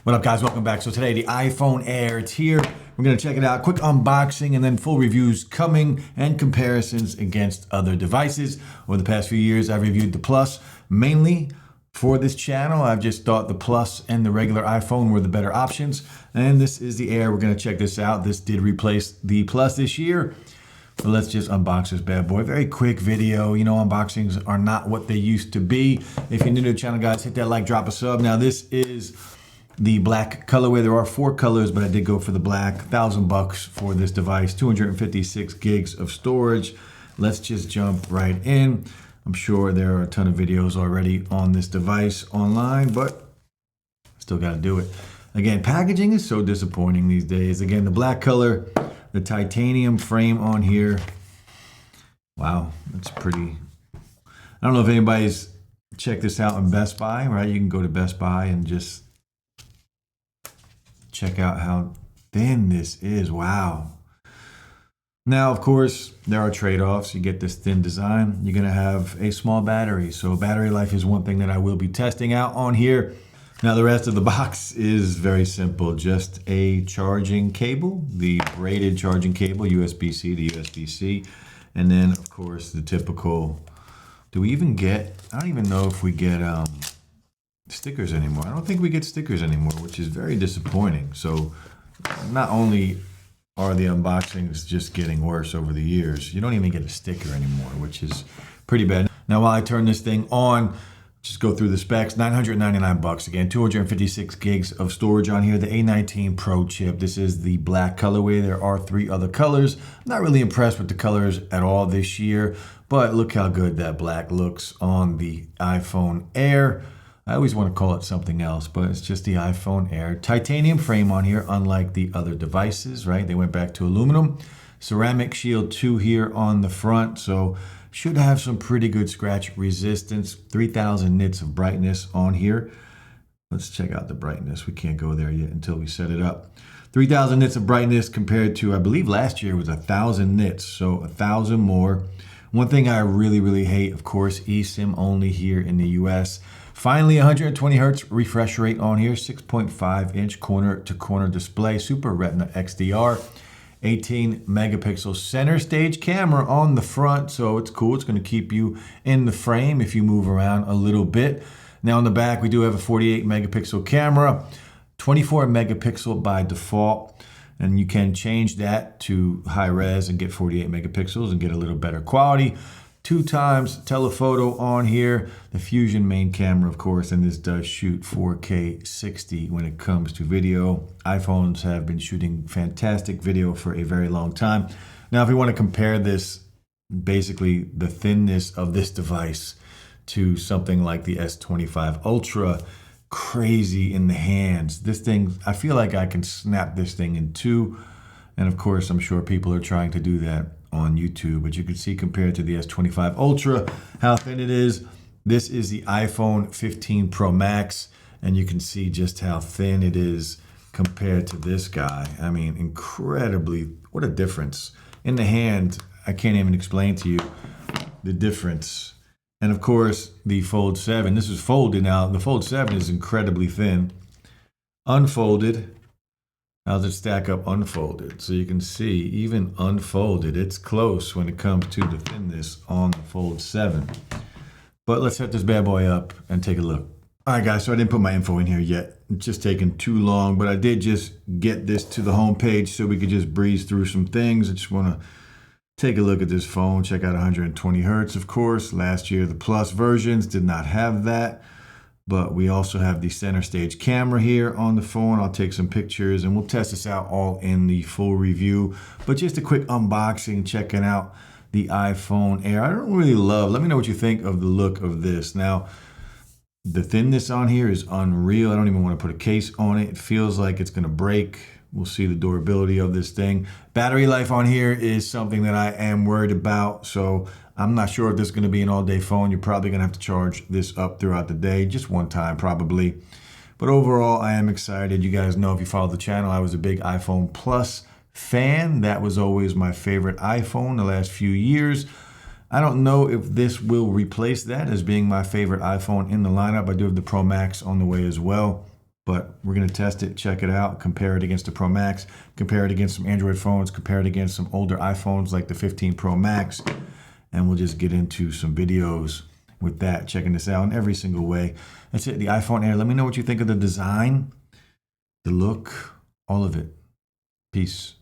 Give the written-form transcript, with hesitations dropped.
What up, guys? Welcome back. So today, the iPhone Air, it's here. We're going to check it out. Quick unboxing and then full reviews coming and comparisons against other devices. Over the past few years, I've reviewed the Plus mainly for this channel. I've just thought the Plus and the regular iPhone were the better options. And this is the Air. We're going to check this out. This did replace the Plus this year. But let's just unbox this bad boy. Very quick video. You know, unboxings are not what they used to be. If you're new to the channel, guys, hit that like, drop a sub. Now, this is the black colorway. There are 4 colors, but I did go for the black. $1,000 for this device, 256 gigs of storage. Let's just jump right in. I'm sure there are a ton of videos already on this device online, but still got to do it. Again, packaging is so disappointing these days. Again, the black color, the titanium frame on here. Wow, that's pretty. I don't know if anybody's checked this out in Best Buy, right? You can go to Best Buy and just check out how thin this is. Wow. Now, of course, there are trade-offs. You get this thin design, you're going to have a small battery. So battery life is one thing that I will be testing out on here. Now, the rest of the box is very simple. Just a charging cable, the braided charging cable, USB-C to USB-C. And then, of course, the typical, do we even get, I don't even know if we get stickers anymore. I don't think we get stickers anymore, which is very disappointing. So not only are the unboxings just getting worse over the years, you don't even get a sticker anymore, which is pretty bad. Now, while I turn this thing on, just go through the specs. $999 again, 256 gigs of storage on here. The A19 Pro chip. This is the black colorway. There are 3 other colors. I'm not really impressed with the colors at all this year, but look how good that black looks on the iPhone Air. I always want to call it something else, but it's just the iPhone Air. Titanium frame on here, unlike the other devices, right? They went back to aluminum. Ceramic Shield 2 here on the front, so should have some pretty good scratch resistance. 3,000 nits of brightness on here. Let's check out the brightness. We can't go there yet until we set it up. 3,000 nits of brightness compared to, I believe last year was 1,000 nits, so 1,000 more. One thing I really hate, of course, eSIM only here in the US. Finally, 120 hertz refresh rate on here, 6.5-inch corner-to-corner display, Super Retina XDR, 18 megapixel center stage camera on the front, so it's cool. It's going to keep you in the frame if you move around a little bit. Now on the back, we do have a 48 megapixel camera, 24 megapixel by default, and you can change that to high res and get 48 megapixels and get a little better quality. 2 times telephoto on here, the Fusion main camera, of course, and this does shoot 4K 60 when it comes to video. iPhones have been shooting fantastic video for a very long time. Now, if we want to compare this, basically the thinness of this device to something like the S25 Ultra, crazy in the hands. This thing, I feel like I can snap this thing in 2. And of course, I'm sure people are trying to do that on YouTube, but you can see compared to the S25 Ultra, how thin it is. This is the iPhone 15 Pro Max, and you can see just how thin it is compared to this guy. I mean, incredibly, what a difference. In the hand, I can't even explain to you the difference. And of course, the Fold 7, this is folded now. The Fold 7 is incredibly thin. Unfolded, how does it stack up unfolded? So you can see, even unfolded, it's close when it comes to the thinness on the Fold 7. But let's set this bad boy up and take a look. All right, guys, so I didn't put my info in here yet. It's just taking too long, but I did just get this to the home page so we could just breeze through some things. I just want to take a look at this phone, check out 120 hertz, of course. Last year, the Plus versions did not have that. But we also have the center stage camera here on the phone. I'll take some pictures and we'll test this out all in the full review. But just a quick unboxing, checking out the iPhone Air. I don't really love, let me know what you think of the look of this. Now, the thinness on here is unreal. I don't even want to put a case on it. It feels like it's going to break. We'll see the durability of this thing. Battery life on here is something that I am worried about. So I'm not sure if this is going to be an all-day phone. You're probably going to have to charge this up throughout the day, just one time probably. But overall, I am excited. You guys know if you follow the channel, I was a big iPhone Plus fan. That was always my favorite iPhone the last few years. I don't know if this will replace that as being my favorite iPhone in the lineup. I do have the Pro Max on the way as well. But we're going to test it, check it out, compare it against the Pro Max, compare it against some Android phones, compare it against some older iPhones like the 15 Pro Max, and we'll just get into some videos with that, checking this out in every single way. That's it, the iPhone Air. Let me know what you think of the design, the look, all of it. Peace.